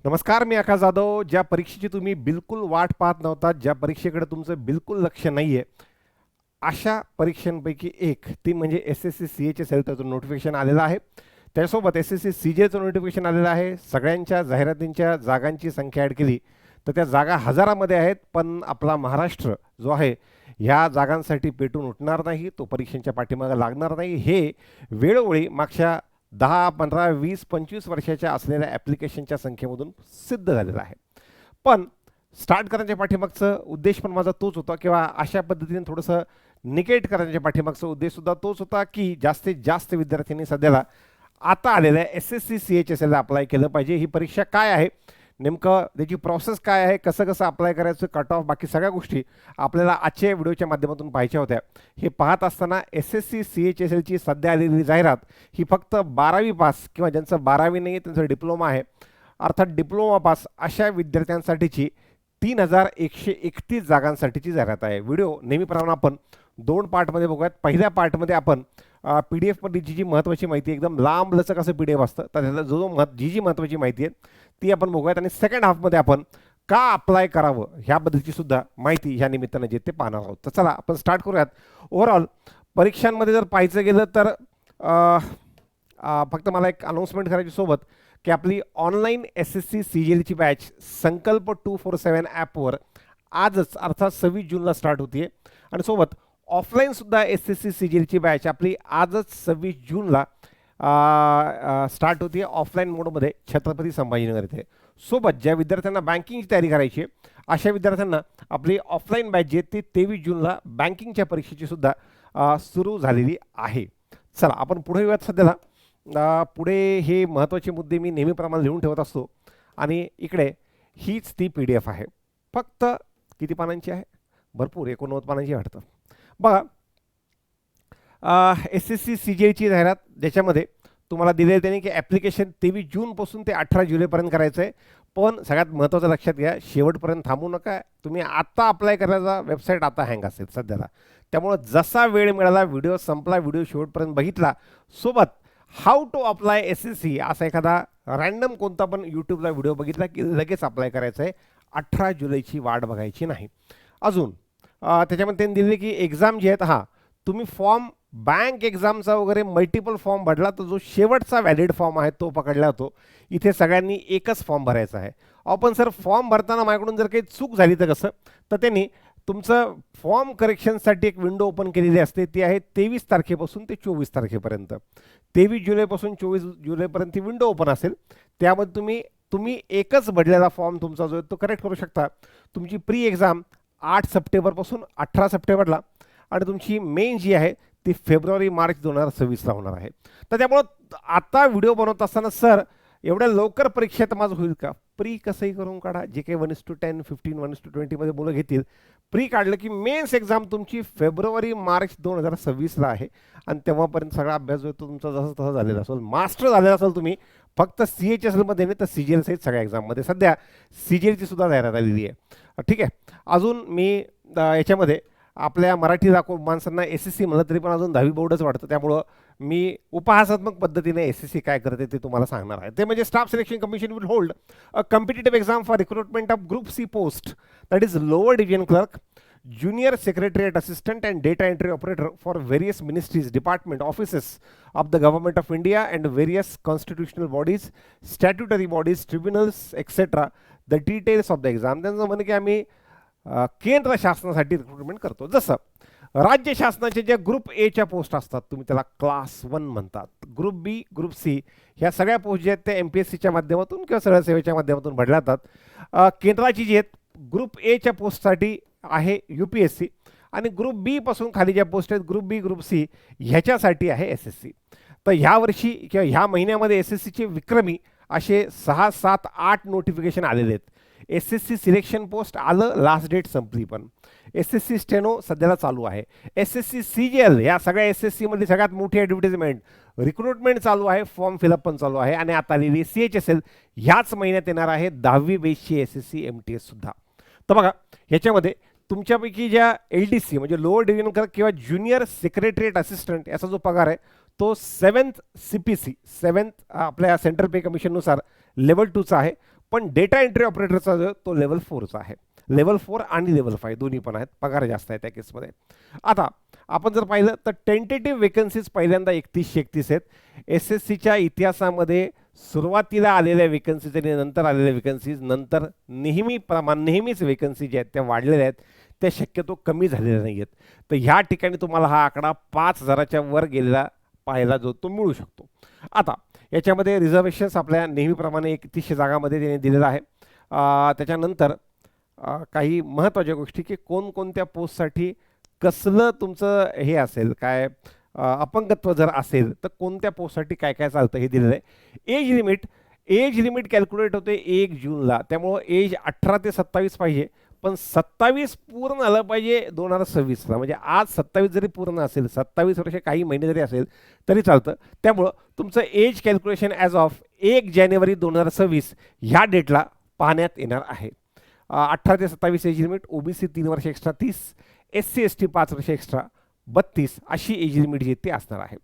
नमस्कार, मी आकाश जाधव. ज्या परीक्षेची तुम्ही बिलकुल वाट पाहत नव्हता, ज्या परीक्षेकडे तुमचं बिलकुल लक्ष नाही आहे, अशा परीक्षांपैकी एक ती म्हणजे एस-एस-सी सी-एचं त्याचं नोटिफिकेशन आलेलं आहे. त्यासोबत एस-एस-सी सी-जेचं नोटिफिकेशन आलेलं आहे. सगळ्यांच्या जाहिरातींच्या जागांची संख्या ॲड केली तर त्या जागा हजारामध्ये आहेत, पण आपला महाराष्ट्र जो आहे ह्या जागांसाठी पेटून उठणार नाही, तो परीक्षांच्या पाठीमागे लागणार नाही. हे वेळोवेळी मागच्या 10, 15, 20, 25 वर्षाच्या असलेल्या ॲप्लिकेशनच्या संख्येमधून सिद्ध झालेलं आहे. पण स्टार्ट करण्याच्या पाठीमागचं उद्देश पण माझा तोच होता, किंवा अशा पद्धतीने थोडंसं निगेट करण्याच्या पाठीमागचा उद्देशसुद्धा तोच होता, की जास्तीत जास्त विद्यार्थ्यांनी सध्याला आता आलेल्या एस-एस-सी सी-एच-एस-एलला अप्लाय केलं पाहिजे. ही परीक्षा काय आहे, नेमकं त्याची प्रोसेस काय आहे, कसं कसं अप्लाय करायचं, कट ऑफ, बाकी सगळ्या गोष्टी आपल्याला आजच्या व्हिडिओच्या माध्यमातून पाहायच्या होत्या. हे पाहत असताना एस-एस-सी सी-एच-एस-एलची सध्या आलेली जाहिरात ही फक्त 12वी पास किंवा ज्यांचं 12वी नाही आहे त्यांचं डिप्लोमा आहे, अर्थात डिप्लोमा पास अशा विद्यार्थ्यांसाठीची 3131 जागांसाठीची जाहिरात आहे. व्हिडिओ नेहमीप्रमाणे आपण 2 पार्टमध्ये बघूयात. पहिल्या पार्टमध्ये आपण PDF मध्ये जी महत्त्वाची माहिती, एकदम लांब लचक असं PDF असतं, तर त्याला जी महत्त्वाची माहिती आहे ती आपण बघूयात, आणि सेकंड हाफमध्ये आपण का अप्लाय करावं ह्याबद्दलची सुद्धा माहिती ह्या निमित्तानं जे ते पाहणार आहोत. तर चला आपण स्टार्ट करूयात. ओव्हरऑल परीक्षांमध्ये जर पाहायचं गेलं तर फक्त मला एक अनाऊन्समेंट करायची सोबत, की आपली ऑनलाईन एस-एस-सी सी-जी-एलची बॅच संकल्प 247 ॲपवर आजच अर्थात 26 जूनला स्टार्ट होते, आणि सोबत ऑफलाईनसुद्धा एस-एस-सी सी-जी-एलची बॅच आपली आजच 26 जूनला स्टार्ट होती ऑफलाईन मोडमध्ये छत्रपती संभाजीनगर इथे. सोबत ज्या विद्यार्थ्यांना बँकिंगची तयारी करायची आहे अशा विद्यार्थ्यांना आपली ऑफलाईन बॅच जी आहे ती 23 जूनला बँकिंगच्या परीक्षेची सुद्धा सुरू झालेली आहे. चला आपण पुढे येऊयात. सध्याला पुढे हे महत्त्वाचे मुद्दे मी नेहमीप्रमाणे लिहून ठेवत असतो, आणि इकडे हीच ती PDF आहे. फक्त किती पानांची आहे? भरपूर, 89 पानांची वाटतं. बघा, एस-एस-सी सी-जी-एलची जाहिरात ज्याच्यामध्ये तुम्हाला दिलेलं त्याने की ॲप्लिकेशन 23 जूनपासून ते 18 जुलैपर्यंत करायचं आहे. पण सगळ्यात महत्त्वाचं लक्षात घ्या, शेवटपर्यंत थांबू नका. तुम्ही आत्ता अप्लाय करायचा, वेबसाईट आता हँग असेल सध्याला. त्यामुळं जसा वेळ मिळाला, व्हिडिओ संपला, व्हिडिओ शेवटपर्यंत बघितला, सोबत हाऊ टू अप्लाय एस-एस-सी असा एखादा रँडम कोणता पण यूट्यूबला व्हिडिओ बघितला की लगेच अप्लाय करायचं आहे. 18 जुलैची वाट बघायची नाही. अजून त्याच्यामध्ये त्यांनी दिले की एक्झाम जे आहेत, तुम्ही फॉर्म बँक एक्झामचा वगैरे मल्टिपल फॉर्म भरला तर जो शेवटचा व्हॅलिड फॉर्म आहे तो पकडला जातो. इथे सगळ्यांनी एकच फॉर्म भरायचा आहे. आपण सर फॉर्म भरताना माझ्याकडून जर काही चूक झाली तर कसं, तर त्यांनी तुमचं फॉर्म करेक्शनसाठी एक विंडो ओपन केलेली असते, ती आहे 23 तारखेपासून ते 24 तारखेपर्यंत. 23 जुलैपासून 24 जुलैपर्यंत ती विंडो ओपन असेल. त्यामध्ये तुम्ही एकच भरलेला फॉर्म तुमचा जो आहे तो करेक्ट करू शकता. तुमची प्री एक्झाम 8 सप्टेंबरपासून 18 सप्टेंबरला, आणि तुमची मेन जी आहे ती फेब्रुवारी-मार्च 2026ला होणार आहे. तर त्यामुळं आता व्हिडिओ बनवत असताना सर एवढ्या लवकर परीक्षेत माझं होईल का? प्री कसंही करून काढा. जे काही 1:10, 15, 1:20 मुलं घेतील, प्री काढलं की मेन्स एक्झाम तुमची फेब्रुवारी-मार्च 2026ला आहे, आणि तेव्हापर्यंत सगळा अभ्यास जो तो तुमचा जसं तसं झालेला असेल, मास्टर झालेला असेल तुम्ही, फक्त सी-एच-एस-एलमध्ये नाही तर सी-जी-एल सहित सगळ्या एक्झाममध्ये. सध्या सी-जी-एलची सुद्धा जाहिरात आलेली आहे. ठीक आहे. अजून मी याच्यामध्ये आपल्या मराठी माणसांना एस-एस-सी म्हणलं तरी पण अजून 10वी बोर्डच वाटतं, त्यामुळं मी उपहासात्मक पद्धतीने एस-एस-सी काय करते ते तुम्हाला सांगणार आहे. ते म्हणजे staff selection commission will hold a competitive exam for recruitment of group C post, that is lower division clerk, junior secretariat assistant and data entry operator for various ministries, department, offices of the government of India and various constitutional bodies, statutory bodies, tribunals, etc. The details of the exam. त्यांचं म्हणणं की आम्ही केंद्र शासनासाठी recruitment करतो. जसं राज्य शासनाचे जे ग्रुप एच्या पोस्ट असतात, तुम्ही त्याला क्लास 1 म्हणतात. ग्रुप बी, ग्रुप सी ह्या सगळ्या पोस्ट जे आहेत ते MPSCच्या माध्यमातून किंवा सरळ सेवेच्या माध्यमातून भरल्या जातात. केंद्राची जी आहेत ग्रुप एच्या पोस्टसाठी आहे UPSC, आणि ग्रुप बी पासून खाली ज्या पोस्ट आहेत ग्रुप बी, ग्रुप सी ह्याच्यासाठी आहे SSC. तर ह्या वर्षी किंवा ह्या महिन्यामध्ये SSCचे विक्रमी असे 6, 7, 8 नोटिफिकेशन आलेले आहेत. SSC सिलेक्शन पोस्ट आलं, लास्ट डेट संपली, पण SSC स्टेनो सध्याला चालू आहे. SSC CGL या सगळ्या SSC मध्ये सगळ्यात मोठी ॲडव्हर्टाइजमेंट, रिक्रुटमेंट चालू आहे, फॉर्म फिलअप पण चालू आहे, आणि आता आलेली CHSL ह्याच महिन्यात येणार आहे. 10वी बेसची SSC MTS सुद्धा. तर बघा ह्याच्यामध्ये तुमच्यापैकी ज्या LDC म्हणजे लोअर डिव्हिजन क्लर्क किंवा ज्युनियर सेक्रेटरीएट असिस्टंट याचा जो पगार आहे तो 7th CPC 7th आपल्या सेंट्रल पे कमिशननुसार लेवल 2चा आहे. पण डेटा एंट्री ऑपरेटरचा जो तो लेवल 4चा आहे. लेवल 4 आणि लेवल 5 दोन्ही पण आहेत, पगार जास्त आहे त्या केसमध्ये. आता आपण जर पाहिलं तर टेंटेटिव्ह वेकन्सीज पहिल्यांदा 3131 आहेत. SSCच्या इतिहासामध्ये सुरुवातीला आलेल्या वेकन्सीज आणि नंतर आलेल्या वेकन्सीज नंतर नेहमीच वेकन्सी ज्या आहेत त्या वाढलेल्या आहेत, त्या शक्यतो कमी झालेल्या नाही आहेत. तर ह्या ठिकाणी तुम्हाला हा आकडा 5000च्या वर गेलेला पाहायला जो तो मिळू शकतो. आता याच्यामध्ये रिझर्वेशन्स आपल्या नेहमीप्रमाणे 3100 जागामध्ये त्याने दिलेला आहे. त्याच्यानंतर काही महत्त्वाच्या गोष्टी की कोणकोणत्या पोस्टसाठी कसलं तुमचं हे असेल काय अपंगत्व जर असेल तर कोणत्या पोस्टसाठी काय काय चालतं हे दिलेलं आहे. एज लिमिट कॅल्क्युलेट होते 1 जूनला, त्यामुळं एज 18 ते 27 पाहिजे, पण 27 पूर्ण आलं पाहिजे 2026ला. म्हणजे आज 27 जरी पूर्ण असेल, 27 वर्ष काही महिने जरी असेल तरी चालतं. त्यामुळं तुमचं एज कॅल्क्युलेशन ॲज ऑफ 1 जानेवारी 2026 ह्या डेटला पाहण्यात येणार आहे. 18 ते 27 एज लिमिट, OBC 3 वर्ष एक्स्ट्रा 30, SC ST 5 वर्ष एक्स्ट्रा 32 अशी एज लिमिट जी ती असणार आहे.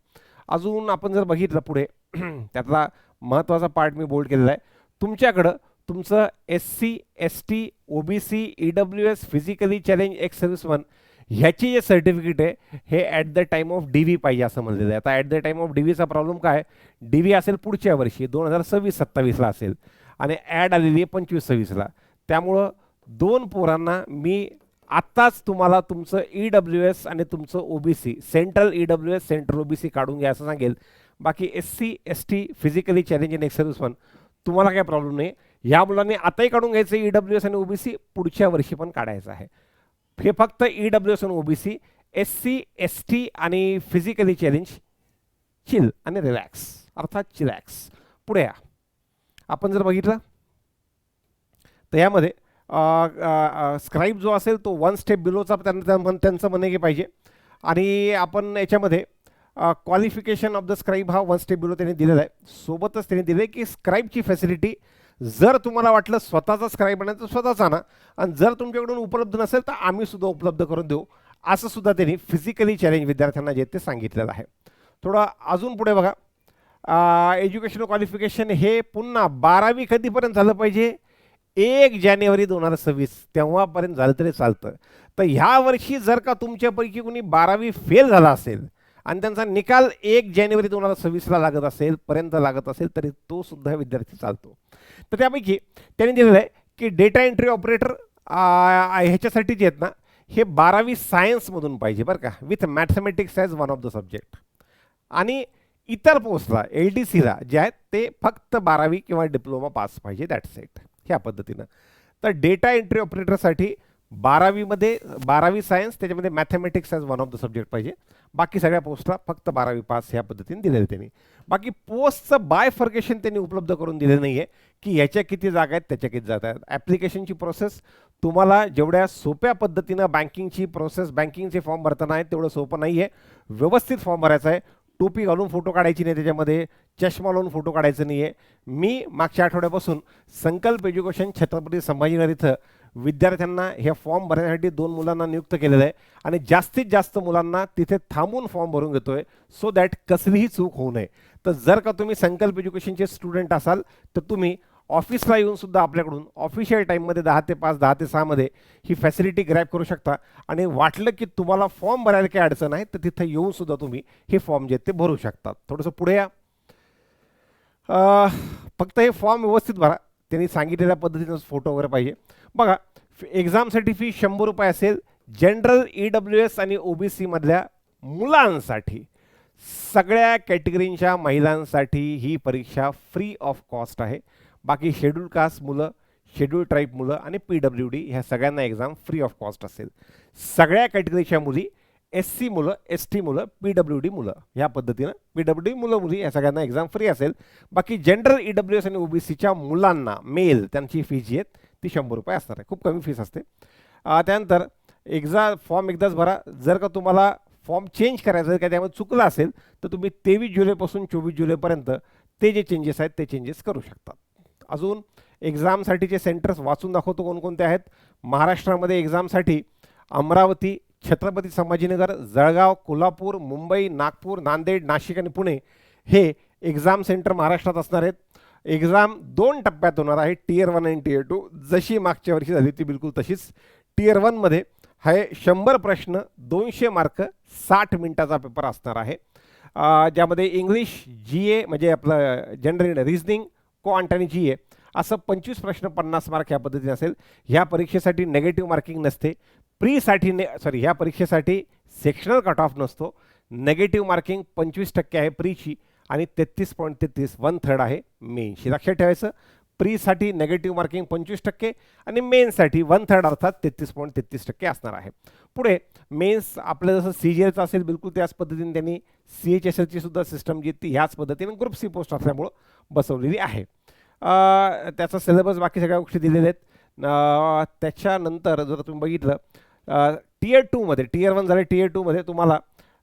अजून आपण जर बघितलं पुढे त्यातला महत्त्वाचा पार्ट मी बोल्ड केलेला आहे. तुमच्याकडं तुमचं SC ST OBC EWS physically challenge ex serviceman ह्याची जे सर्टिफिकेट आहे हे at the time of DV पाहिजे असं म्हणलेलं आहे. आता ॲट द टाईम ऑफ DVचा प्रॉब्लेम काय, DV असेल पुढच्या वर्षी 2026-27ला असेल आणि ॲड आलेली आहे 25-26ला. त्यामुळं 2 पोरांना मी आत्ताच तुम्हाला तुमचं EWS आणि तुमचं OBC central EWS central OBC काढून घ्या असं सांगेल. बाकी SC ST physically challenge in x serviceman तुम्हाला काय प्रॉब्लेम नाही. ह्या मुलांनी आताही काढून घ्यायचं EWS आणि OBC, पुढच्या वर्षी पण काढायचं आहे. हे फक्त EWS आणि OBC, SC ST आणि फिजिकली चॅलेंज चिल आणि रिलॅक्स अर्थात चिलॅक्स. पुढे या आपण जर बघितलं तर यामध्ये स्क्राईब जो असेल तो 1 स्टेप बिलोचा त्यांचं म्हणणे की पाहिजे. आणि आपण याच्यामध्ये क्वालिफिकेशन ऑफ द स्क्राईब हा 1 स्टेप बिलो त्यांनी दिलेला आहे. सोबतच त्यांनी दिले की स्क्राईबची फॅसिलिटी जर तुम्हाला वाटलं स्वतःचा स्क्राईब आणायचं स्वतःच आणा, आणि जर तुमच्याकडून उपलब्ध नसेल तर आम्ही सुद्धा उपलब्ध करून देऊ असं सुद्धा त्यांनी फिजिकली चॅलेंज विद्यार्थ्यांना जे ते सांगितलेलं आहे. थोडं अजून पुढे बघा, एज्युकेशनल क्वालिफिकेशन हे पुन्हा 12वी कधीपर्यंत झालं पाहिजे, 1 जानेवारी 2026 तेव्हापर्यंत झालं तरी चालतं. तर ह्या वर्षी जर का तुमच्यापैकी कोणी 12वी फेल झाला असेल आणि त्यांचा निकाल 1 जानेवारी 2026ला लागत असेल पर्यंत लागत असेल तरी तो सुद्धा विद्यार्थी चालतो. तर त्यापैकी त्यांनी दिलेलं आहे की डेटा एंट्री ऑपरेटर ह्याच्यासाठी जे आहेत ना हे 12वी सायन्समधून पाहिजे बरं का, with mathematics as one of the subject. आणि इतर पोस्टला LDCला जे आहेत ते फक्त 12वी किंवा डिप्लोमा पास पाहिजे, दॅट्स इट. ह्या पद्धतीनं तर डेटा एंट्री ऑपरेटरसाठी 12वी सायन्स त्याच्यामध्ये mathematics as one of the subject पाहिजे. बाकी सगळ्या पोस्टला फक्त 12वी पास ह्या पद्धतीने दिलेलं त्यांनी. बाकी पोस्टचं बायफर्केशन त्यांनी उपलब्ध करून दिलेलं नाही आहे की ह्याच्या किती जागा आहेत त्याच्या किती जागा आहेत. ॲप्लिकेशनची प्रोसेस तुम्हाला जेवढ्या सोप्या पद्धतीनं बँकिंगची प्रोसेस बँकिंगचे फॉर्म भरताना आहे तेवढं सोपं नाही आहे. व्यवस्थित फॉर्म भरायचा आहे. टोपी घालून फोटो काढायची नाही, त्याच्यामध्ये चष्मा लावून फोटो काढायचं नाही आहे. मी मागच्या आठवड्यापासून संकल्प एज्युकेशन छत्रपती संभाजीनगर इथं विद्यार्थ्यांना हे फॉर्म भरण्यासाठी 2 मुलांना नियुक्त केलेलं आहे आणि जास्तीत जास्त मुलांना तिथे थांबून फॉर्म भरून घेतोय सो दॅट कसलीही चूक होऊ नये. तर जर का तुम्ही संकल्प एज्युकेशनचे स्टुडंट असाल तर तुम्ही ऑफिसला येऊन सुद्धा आपल्याकडून ऑफिशियल टाईममध्ये 10 ते 5 10 ते 6 मध्ये ही फॅसिलिटी ग्रॅब करू शकता. आणि वाटलं की तुम्हाला फॉर्म भरायला काही अडचण आहे तर तिथं येऊन सुद्धा तुम्ही हे फॉर्म जे ते भरू शकतात. थोडंसं पुढे या, फक्त हे फॉर्म व्यवस्थित भरा, त्यांनी सांगितलेल्या पद्धतीनं फोटो वगैरे पाहिजे. बघा एक्झामसाठी फी 100 रुपये असेल. जनरल EWS आणि OBC मधल्या मुलांसाठी सगळ्या कॅटेगरींच्या महिलांसाठी ही परीक्षा फ्री ऑफ कॉस्ट आहे. बाकी शेड्यूल कास्ट मुलं, शेड्यूल ट्राईब मुलं आणि PWD ह्या सगळ्यांना एक्झाम फ्री ऑफ कॉस्ट असेल. सगळ्या कॅटेगरीच्या मुली, SC मुलं, ST मुलं, PWD मुलं ह्या पद्धतीनं PWD मुली या सगळ्यांना एक्झाम फ्री असेल. बाकी जनरल EWS आणि OBCच्या मुलांना मेल त्यांची फी जी आहे ती 100 रुपये असणार आहे. खूप कमी फीस असते. त्यानंतर फॉर्म एकदाच भरा. जर का तुम्हाला फॉर्म चेंज करायचं आहे का त्यामध्ये चुकलं असेल तर तुम्ही 23 जुलैपासून 24 जुलैपर्यंत ते जे चेंजेस आहेत ते चेंजेस करू शकतात. अजून एक्झामसाठीचे सेंटर्स वाचून दाखवतो कोणकोणते आहेत. महाराष्ट्रामध्ये एक्झामसाठी अमरावती, छत्रपती संभाजीनगर, जळगाव, कोल्हापूर, मुंबई, नागपूर, नांदेड, नाशिक आणि पुणे हे एक्झाम सेंटर महाराष्ट्रात असणार आहेत. एक्झाम 2 टप्प्यात होणार आहे, टियर 1 आणि टियर 2. जशी मागच्या वर्षी झाली ती बिलकुल तशीच. टियर 1मध्ये आहे 100 प्रश्न, 200 मार्क, 60 मिनिटाचा पेपर असणार आहे. ज्यामध्ये इंग्लिश, जी ए म्हणजे आपलं जनरल रिझनिंग, क्वांट आणि जी ए असं 25 प्रश्न 50 मार्क ह्या पद्धतीने असेल. ह्या परीक्षेसाठी नेगेटिव्ह मार्किंग नसते. ह्या परीक्षेसाठी सेक्शनल कट ऑफ नसतो. नेगेटिव्ह मार्किंग 25% आहे प्रीची आणि 33.33 1/3 आहे मेनशी. लक्षात ठेवायचं, प्रीसाठी नेगेटिव्ह मार्किंग 25% आणि मेन्ससाठी 1/3 अर्थात 33.33% असणार आहे. पुढे मेन्स आपलं जसं CGLचं असेल बिलकुल त्याच पद्धतीने त्यांनी CHSLची सुद्धा सिस्टम जी ती ह्याच पद्धतीने ग्रुप सी पोस्ट असल्यामुळं बसवलेली आहे. त्याचा सिलेबस बाकी सगळ्या गोष्टी दिलेल्या आहेत. त्याच्यानंतर जर तुम्ही बघितलं टियर 2मध्ये, टियर 1 झाले, टियर 2मध्ये तुम्हाला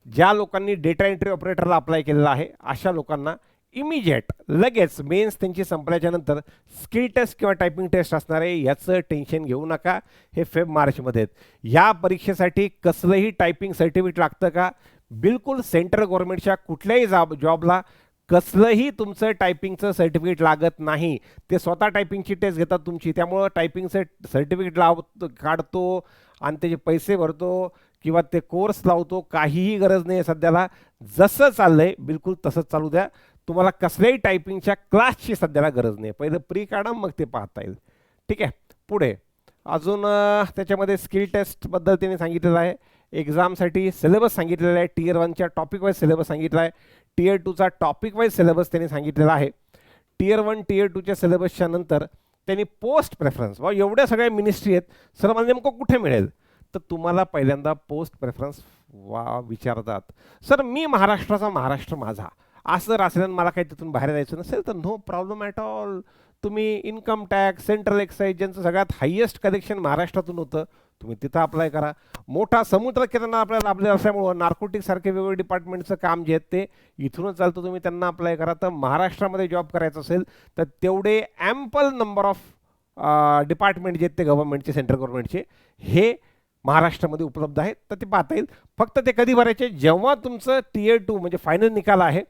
ज्या लोकांनी डेटा एंट्री ऑपरेटरला अप्लाय केलेला आहे अशा लोकांना इमिजिएट लगेच मेन्स त्यांची संपल्याच्या नंतर स्किल टेस्ट किंवा टायपिंग टेस्ट असणार आहे. याचं टेन्शन घेऊ नका. हे फेब-मार्चमध्ये आहेत. या परीक्षेसाठी कसलंही टायपिंग सर्टिफिकेट लागतं का? बिलकुल सेंट्रल गव्हर्नमेंटच्या कुठल्याही जॉबला कसलंही तुमचं टायपिंगचं सर्टिफिकेट लागत नाही. ते स्वतः टायपिंगची टेस्ट घेतात तुमची. त्यामुळं टायपिंगचं सर्टिफिकेट काढतो आणि त्याचे पैसे भरतो किंवा ते कोर्स लावतो, काहीही गरज नाही आहे सध्याला. जसं चाललंय बिलकुल तसंच चालू द्या. तुम्हाला कसल्याही टायपिंगच्या क्लासची सध्याला गरज नाही. पहिलं प्री काढा, मग ते पाहता येईल. ठीक आहे. पुढे अजून त्याच्यामध्ये स्किल टेस्टबद्दल त्यांनी सांगितलेलं आहे. एक्झामसाठी सिलेबस सांगितलेला आहे. टियर 1च्या टॉपिक वाईज सिलेबस सांगितला आहे. टियर 2चा टॉपिक वाईज सिलेबस त्यांनी सांगितलेला आहे. टियर 1 टियर 2च्या सिलेबसच्या नंतर त्यांनी पोस्ट प्रेफरन्स, एवढ्या सगळ्या मिनिस्ट्री आहेत, सर मला नेमकं कुठे मिळेल? तर तुम्हाला पहिल्यांदा पोस्ट प्रेफरन्स विचारतात. सर मी महाराष्ट्राचा, महाराष्ट्र माझा असं जर असेल मला काही तिथून बाहेर जायचं नसेल तर नो प्रॉब्लेम ॲट ऑल. तुम्ही इन्कम टॅक्स, सेंट्रल एक्साईज ज्यांचं सगळ्यात हायेस्ट कलेक्शन महाराष्ट्रातून होतं तुम्ही तिथं अप्लाय करा. मोठा समुद्र किनारा आपल्याला लाभलेला असल्यामुळं नार्कोटिक सारखे वेगवेगळे डिपार्टमेंटचं काम जे आहेत ते इथूनच चालतं, तुम्ही त्यांना अप्लाय करा. तर महाराष्ट्रामध्ये जॉब करायचं असेल तर तेवढे ॲम्पल नंबर ऑफ डिपार्टमेंट जे आहेत ते गव्हर्नमेंटचे, सेंट्रल गव्हर्नमेंटचे हे महाराष्ट्रामध्ये उपलब्ध आहेत. तर ते पाहता येईल. फक्त ते कधी भरायचे? जेव्हा तुमचं टियर 2 म्हणजे फायनल निकाल आहे,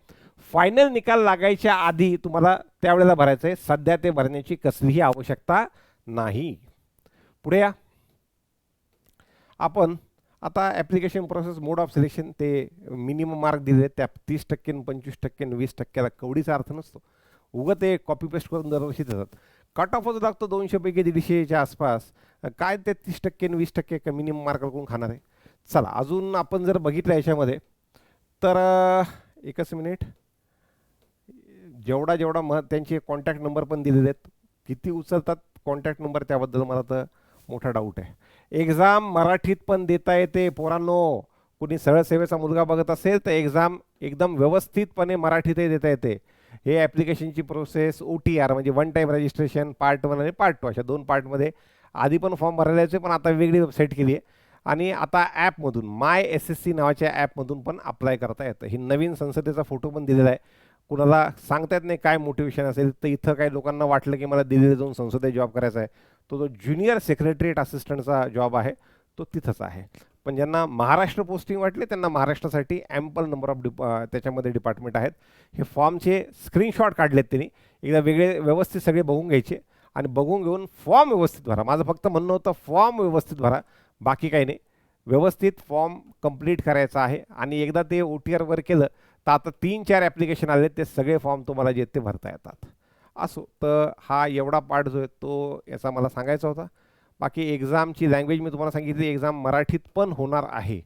फायनल निकाल लागायच्या आधी तुम्हाला त्यावेळेला भरायचं आहे. सध्या ते भरण्याची कसलीही आवश्यकता नाही. पुढे या. आपण आता application process, mode of selection, ते मिनिमम मार्क दिले त्या 30% 25% 20%ला कवडीचा अर्थ नसतो. उगं ते कॉपी पेस्ट करून दरवर्षी देतात. कट ऑफच लागतो 200 पैकी 150च्या आसपास. काय ते 30% 20% मिनिमम मार्क कोण खाणार आहे? चला अजून आपण जर बघितलं याच्यामध्ये तर एकच मिनिट, जेवढा त्यांचे कॉन्टॅक्ट नंबर पण दिलेले आहेत. किती उचलतात कॉन्टॅक्ट नंबर त्याबद्दल मला तर मोठा डाऊट आहे. एक्झाम मराठीत पण देता येते पोरांनो. कुणी सरळ सेवेचा मुलगा बघत असेल तर एक्झाम एकदम व्यवस्थितपणे मराठीतही देता येते. हे ॲप्लिकेशनची प्रोसेस OTR म्हणजे वन टाईम रजिस्ट्रेशन, पार्ट 1 आणि पार्ट 2 अशा 2 पार्टमध्ये आधी पण फॉर्म भरायला यायचे, पण आता वेगळी वेबसाईट केली आहे. आणि आता ॲपमधून माय SSC नावाच्या ॲपमधून पण अप्लाय करता येतं. ही नवीन संसदेचा फोटो पण दिलेला आहे. कुणाला सांगता येत नाही काय मोटिवेशन असेल, तर इथं काही लोकांना वाटलं की मला दिल्लीला जाऊन संसदेत जॉब करायचा आहे, तो जो ज्युनियर सेक्रेटरीएट असिस्टंटचा जॉब आहे तो तिथंच आहे. पण ज्यांना महाराष्ट्र पोस्टिंग वाटले त्यांना महाराष्ट्रासाठी ॲम्पल नंबर ऑफ त्याच्यामध्ये डिपार्टमेंट आहेत. हे फॉर्मचे स्क्रीनशॉट काढलेत त्यांनी. एकदा वेगळे व्यवस्थित सगळे बघून घ्यायचे आणि बघून घेऊन फॉर्म व्यवस्थित भरा. माझं फक्त म्हणणं होतं फॉर्म व्यवस्थित भरा, बाकी काही नाही. व्यवस्थित फॉर्म कंप्लीट करायचा आहे. आणि एकदा ते OTRवर केलं तर आता 3-4 ॲप्लिकेशन आले, ते सगळे फॉर्म तुम्हाला जे ते भरता येतात. असो, तर हा एवढा पार्ट जो आहे तो याचा मला सांगायचा होता. बाकी एक्झामची लँग्वेज मी तुम्हाला सांगितली, एक्झाम मराठीत पण होणार आहे.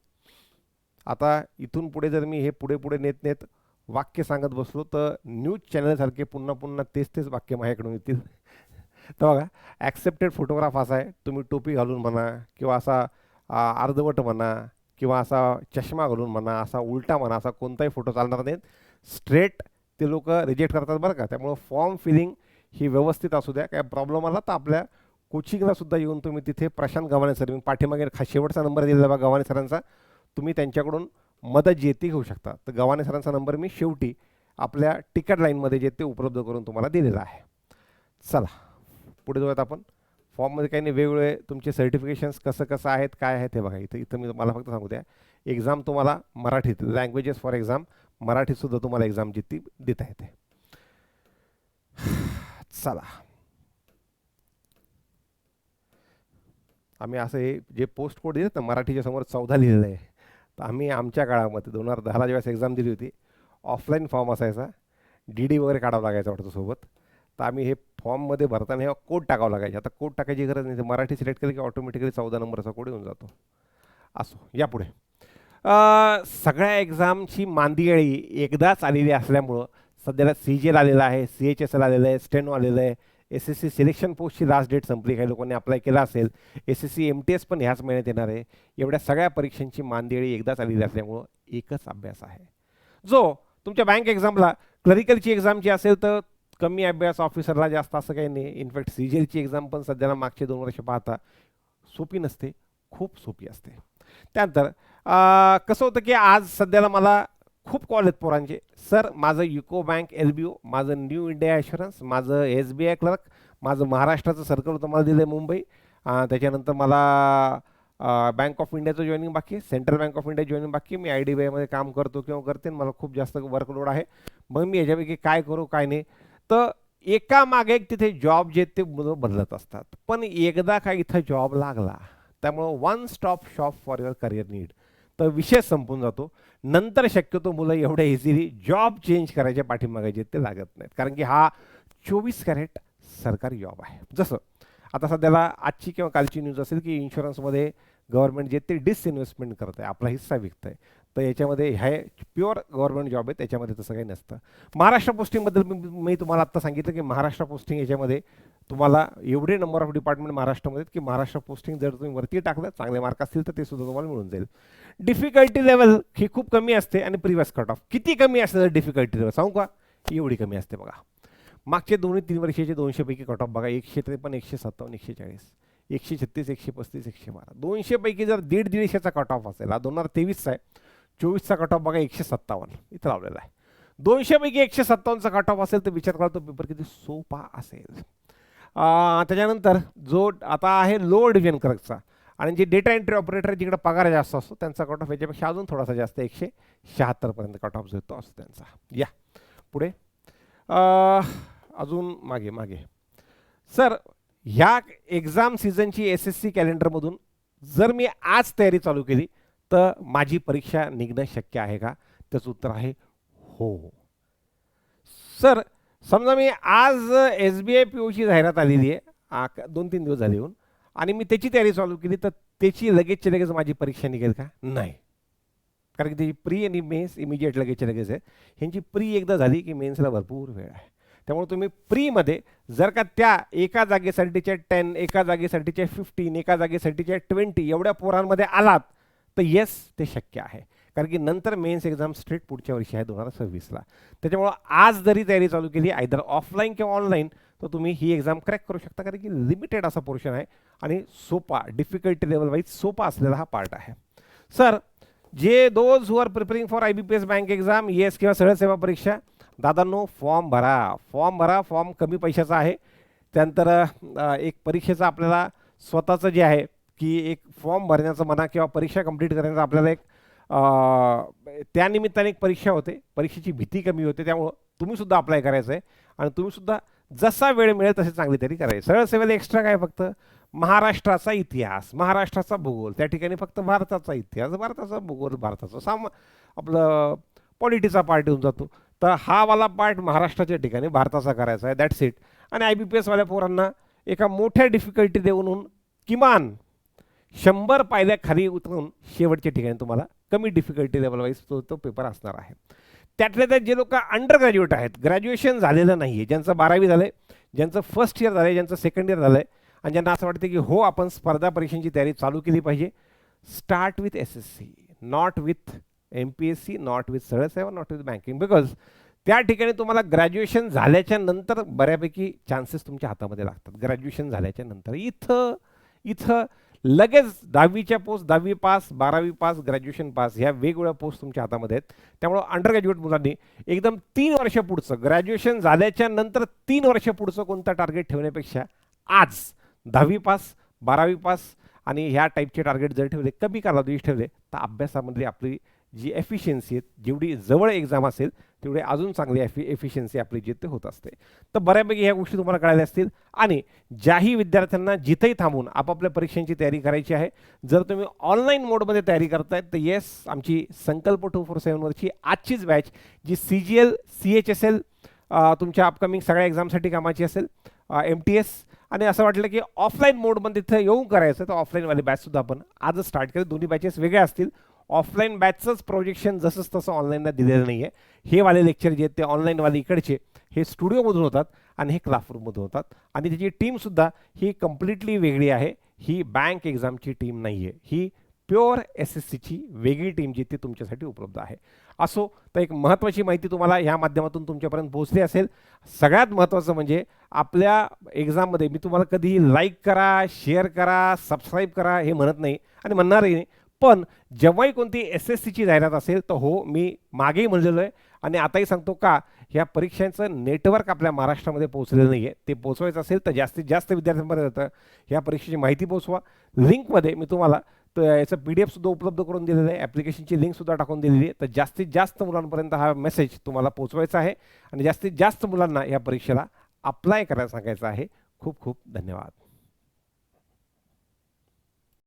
आता इथून पुढे जर मी हे पुढे नेत वाक्य सांगत बसलो तर न्यूज चॅनलसारखे पुन्हा तेच वाक्य माझ्याकडून येतील. तर बघा, ॲक्सेप्टेड फोटोग्राफ असा आहे, तुम्ही टोपी घालून म्हणा किंवा असा अर्धवट म्हणा किंवा असा चष्मा घालून म्हणा, असा उलटा म्हणा, असा कोणताही फोटो चालणार नाहीत. स्ट्रेट ते लोक रिजेक्ट करतात बरं का. त्यामुळं फॉर्म फिलिंग ही व्यवस्थित असू द्या. काय प्रॉब्लेम आला तर आपल्या कोचिंगला सुद्धा येऊन तुम्ही तिथे प्रशांत गव्हाणे सर, पाठीमागे शेवटचा नंबर दिलेला बघा गव्हाणे सरांचा, तुम्ही त्यांच्याकडून मदत जे ती घेऊ शकता. तर गव्हाणे सरांचा नंबर मी शेवटी आपल्या तिकीट लाईनमध्ये जे ते उपलब्ध करून तुम्हाला दिलेला आहे. चला पुढे जाऊयात आपण. फॉर्ममध्ये काही नाही, वेगवेगळे तुमचे सर्टिफिकेशन्स कसं आहेत काय आहेत हे बघा. इथं मी मला फक्त सांगू द्या, एक्झाम तुम्हाला मराठीत, लँग्वेजेस फॉर एक्झाम मराठीतसुद्धा तुम्हाला एक्झाम जी ती देता येते. चला, आम्ही असं हे जे पोस्ट कोड दिलेत ना मराठीच्या समोर 14 लिहिलेलं आहे, तर आम्ही आमच्या काळामध्ये 2010ला ज्यावेळेस एक्झाम दिली होती, ऑफलाईन फॉर्म असायचा, डी वगैरे काढावं लागायचं वाटतं सोबत. तर आम्ही हे फॉर्ममध्ये भरताना हे कोड टाकावं लागायचे. आता कोड टाकायची गरज नाही, मराठी सिलेक्ट केलं की ऑटोमॅटिकली 14 नंबरचा कोड येऊन जातो. असो, यापुढे सगळ्या एक्झामची मांदियाळी एकदाच आलेली असल्यामुळं सध्याला CGL आलेलं आहे, CHSL आलेलं आहे, स्टेनो आलेलं आहे, SSC सिलेक्शन पोस्टची लास्ट डेट संपली, काही लोकांनी अप्लाय केला असेल, SSC MTS पण ह्याच महिन्यात येणार आहे. एवढ्या सगळ्या परीक्षांची मांदियाळी एकदाच आलेली असल्यामुळं एकच अभ्यास आहे, जो तुमच्या बँक एक्झामला क्लरिकलची एक्झामची असेल तर कमी अभ्यास, ऑफिसरला जास्त, असं काही नाही. इनफॅक्ट CGLची एक्झाम पण सध्याला मागचे 2 वर्ष पाहता सोपी नसते, खूप सोपी असते. त्यानंतर कसं होतं की आज सध्याला मला खूप कॉल आहेत पोरांचे, सर माझं युको बँक LBO, माझं न्यू इंडिया ॲश्युरन्स, माझं SBI क्लर्क, माझं महाराष्ट्राचं सर्कल होतं मला दिलं आहे मुंबई, त्याच्यानंतर मला बँक ऑफ इंडियाचं जॉईनिंग बाकी आहे, central bank of India joining बाकी आहे, मी IDBIमध्ये काम करतो किंवा करते, मला खूप जास्त वर्कलोड आहे, मग मी याच्यापैकी काय करू काय नाही. तर एका मागे एक तिथे जॉब जे ते मुलं बदलत असतात, पण एकदा का इथं जॉब लागला त्यामुळं one stop shop for your career need, तर विषय संपून जातो. नंतर शक्यतो मुलं एवढ्या इझिली जॉब चेंज करायच्या पाठीमागायचे ते लागत नाहीत, कारण की हा 24 कॅरेट सरकारी जॉब आहे. जसं आता सध्याला आजची किंवा कालची न्यूज असेल की इन्शुरन्समध्ये गव्हर्नमेंट जे ते डिसइन्व्हेस्टमेंट करत आहे, आपला हिस्सा विकत आहे, तर याच्यामध्ये हे प्युअर गव्हर्नमेंट जॉब आहे, त्याच्यामध्ये तसं काही नसतं. महाराष्ट्र पोस्टिंगबद्दल मी तुम्हाला आत्ता सांगितलं की महाराष्ट्र पोस्टिंग याच्यामध्ये तुम्हाला एवढे नंबर ऑफ डिपार्टमेंट महाराष्ट्रामध्ये की महाराष्ट्र पोस्टिंग जर तुम्ही वरती टाकलं, चांगले मार्क असतील तर ते सुद्धा तुम्हाला मिळून जाईल. डिफिकल्टी लेवल ही खूप कमी असते आणि प्रिव्हियस कट ऑफ किती कमी असते तर डिफिकल्टी लेवल सांगू का, एवढी कमी असते बघा. मागचे 2-3 वर्षाचे 200 पैकी कट ऑफ बघा, 153, 157, 140, 136, 135, 112, 200 पैकी जर 150चा कट ऑफ असेल, हा 2023चा आहे, 24चा कट ऑफ बघा 157 इथं लावलेला आहे. 200 पैकी 157चा कट ऑफ असेल तर विचार करा तो पेपर किती सोपा असेल. त्याच्यानंतर जो आता आहे लो डिव्हिजन क्लर्कचा आणि जे डेटा एंट्री ऑपरेटर जिकडे पगार जास्त असतो त्यांचा कट ऑफ याच्यापेक्षा अजून थोडासा जास्त, 176 पर्यंत कट ऑफ येतो असतो त्यांचा. या पुढे अजून मागे सर, ह्या एक्झाम सीझनची SSC कॅलेंडरमधून जर मी आज तयारी चालू केली तर माझी परीक्षा निघणं शक्य आहे का? त्याचं उत्तर आहे हो. सर समजा मी आज SBI POची जाहिरात आलेली आहे, 2-3 दिवस झाले येऊन, आणि मी त्याची तयारी चालू केली तर त्याची लगेचच्या लगेच माझी परीक्षा निघेल का? नाही, कारण की त्याची प्री आणि मेन्स इमिजिएट लगेचच्या लगेच आहे. ह्यांची प्री एकदा झाली की मेन्सला भरपूर वेळ आहे. त्यामुळे तुम्ही प्रीमध्ये जर का त्या एका जागेसाठीच्या 10, एका जागेसाठीच्या 15, एका जागेसाठीच्या 20 एवढ्या पोरांमध्ये आलात तर येस ते शक्य आहे, कारण की नंतर मेन्स एक्झाम स्ट्रेट पुढच्या वर्षी आहे 2026ला. त्याच्यामुळं आज जरी तयारी चालू केली आयदर ऑफलाईन किंवा ऑनलाईन तर तुम्ही ही एक्झाम क्रॅक करू शकता, कारण की लिमिटेड असा पोर्शन आहे आणि सोपा, डिफिकल्टी लेवल वाईज सोपा असलेला हा पार्ट आहे. सर जे those who are preparing for IBPS bank exam, yes किंवा सरळ सेवा परीक्षा, दादांनो फॉर्म भरा. फॉर्म कमी पैशाचा आहे. त्यानंतर एक परीक्षेचं आपल्याला स्वतःचं जे आहे की एक फॉर्म भरण्याचं म्हणा किंवा परीक्षा कंप्लीट करण्याचं आपल्याला एक त्यानिमित्ताने एक परीक्षा होते, परीक्षेची भीती कमी होते. त्यामुळं तुम्हीसुद्धा अप्लाय करायचं आहे आणि तुम्हीसुद्धा जसा वेळ मिळेल तशी चांगली तरी करायची. सरळ सेवेला एक्स्ट्रा काय, फक्त महाराष्ट्राचा इतिहास, महाराष्ट्राचा भूगोल, त्या ठिकाणी फक्त भारताचा इतिहास, भारताचा भूगोल, भारताचा आपलं पॉलिटिचा पार्ट येऊन जातो. तर हा वाला पार्ट महाराष्ट्राच्या ठिकाणी भारताचा करायचा आहे, दॅट्स इट. आणि IBPS वाल्या पोरांना एका मोठ्या डिफिकल्टी देऊन किमान 100 पायऱ्या खाली उतरून शेवटच्या ठिकाणी तुम्हाला कमी डिफिकल्टी लेवल वाईज तो पेपर असणार आहे. त्यातल्या त्यात जे लोक अंडर ग्रॅज्युएट आहेत, ग्रॅज्युएशन झालेलं नाही आहे, ज्यांचं 12वी झालं आहे, ज्यांचं फर्स्ट इयर झालं आहे, ज्यांचं सेकंड इयर झालं आहे आणि ज्यांना असं वाटतं की हो आपण स्पर्धा परीक्षांची तयारी चालू केली पाहिजे, start with SSC, not with MPSC, not with सरळ सेवा, नॉट विथ बँकिंग, बिकॉज त्या ठिकाणी तुम्हाला ग्रॅज्युएशन झाल्याच्या नंतर बऱ्यापैकी चान्सेस तुमच्या हातामध्ये लागतात. ग्रॅज्युएशन झाल्याच्या नंतर इथं लगेच 10वीच्या पोस्ट, 10वी पास, 12वी पास, ग्रॅज्युएशन पास ह्या वेगवेगळ्या पोस्ट तुमच्या हातामध्ये आहेत. त्यामुळं अंडर ग्रॅज्युएट मुलांनी एकदम 3 वर्ष पुढचं, ग्रॅज्युएशन झाल्याच्या नंतर 3 वर्ष पुढचं कोणतं टार्गेट ठेवण्यापेक्षा आज 10वी पास, 12वी पास आणि ह्या टाईपचे टार्गेट जर ठेवले, कमी कालावधीत ठेवले तर अभ्यासामध्ये आपली जी एफिशियन्सी आहे जेवढी जवळ एक्झाम असेल तेवढी अजून चांगली एफिशियन्सी आपली जी ते होत असते. तर बऱ्यापैकी ह्या गोष्टी तुम्हाला कळाल्या असतील. आणि ज्याही विद्यार्थ्यांना जिथेही थांबून आपापल्या परीक्षांची तयारी करायची आहे, जर तुम्ही ऑनलाईन मोडमध्ये तयारी करताय तर येस, आमची संकल्प 247वरची आजचीच बॅच जी CGL CHSL तुमच्या अपकमिंग सगळ्या एक्झामसाठी कामाची असेल, MTS, आणि असं वाटलं की ऑफलाईन मोडमध्ये तिथं येऊन करायचं तर ऑफलाईनवाली बॅचसुद्धा आपण आजच स्टार्ट केलं. दोन्ही बॅचेस वेगळ्या असतील. ऑफलाईन बॅचचंच प्रोजेक्शन जसंच तसं ऑनलाईनला दिलेलं नाही आहे. हे वाले लेक्चर जे आहेत ते ऑनलाईनवाले इकडचे हे स्टुडिओमधून होतात आणि हे क्लासरूममधून होतात. आणि त्याची टीमसुद्धा ही कम्प्लिटली वेगळी आहे. ही बँक एक्झामची टीम नाही आहे, ही प्युअर SSCची वेगळी टीम जी ती तुमच्यासाठी उपलब्ध आहे. असो, तर एक महत्त्वाची माहिती तुम्हाला ह्या माध्यमातून तुमच्यापर्यंत पोहोचली असेल. सगळ्यात महत्त्वाचं म्हणजे आपल्या एक्झाममध्ये मी तुम्हाला कधीही लाईक करा, शेअर करा, सबस्क्राईब करा हे म्हणत नाही आणि म्हणणारही नाही. पण जेव्हाही कोणती SSCची जाहिरात असेल तर हो, मी मागेही म्हणलेलो आहे आणि आताही सांगतो का, ह्या परीक्षांचं नेटवर्क आपल्या महाराष्ट्रामध्ये पोहोचलेलं नाही आहे. ते पोहोचवायचं असेल तर जास्तीत जास्त विद्यार्थ्यांपर्यंत ह्या परीक्षेची माहिती पोहोचवा. लिंकमध्ये मी तुम्हाला याचं PDF सुद्धा उपलब्ध करून दिलेलं आहे, ॲप्लिकेशनची लिंकसुद्धा टाकून दिलेली आहे. तर जास्तीत जास्त मुलांपर्यंत हा मेसेज तुम्हाला पोहोचवायचा आहे आणि जास्तीत जास्त मुलांना या परीक्षेला अप्लाय करायला सांगायचं आहे. खूप खूप धन्यवाद.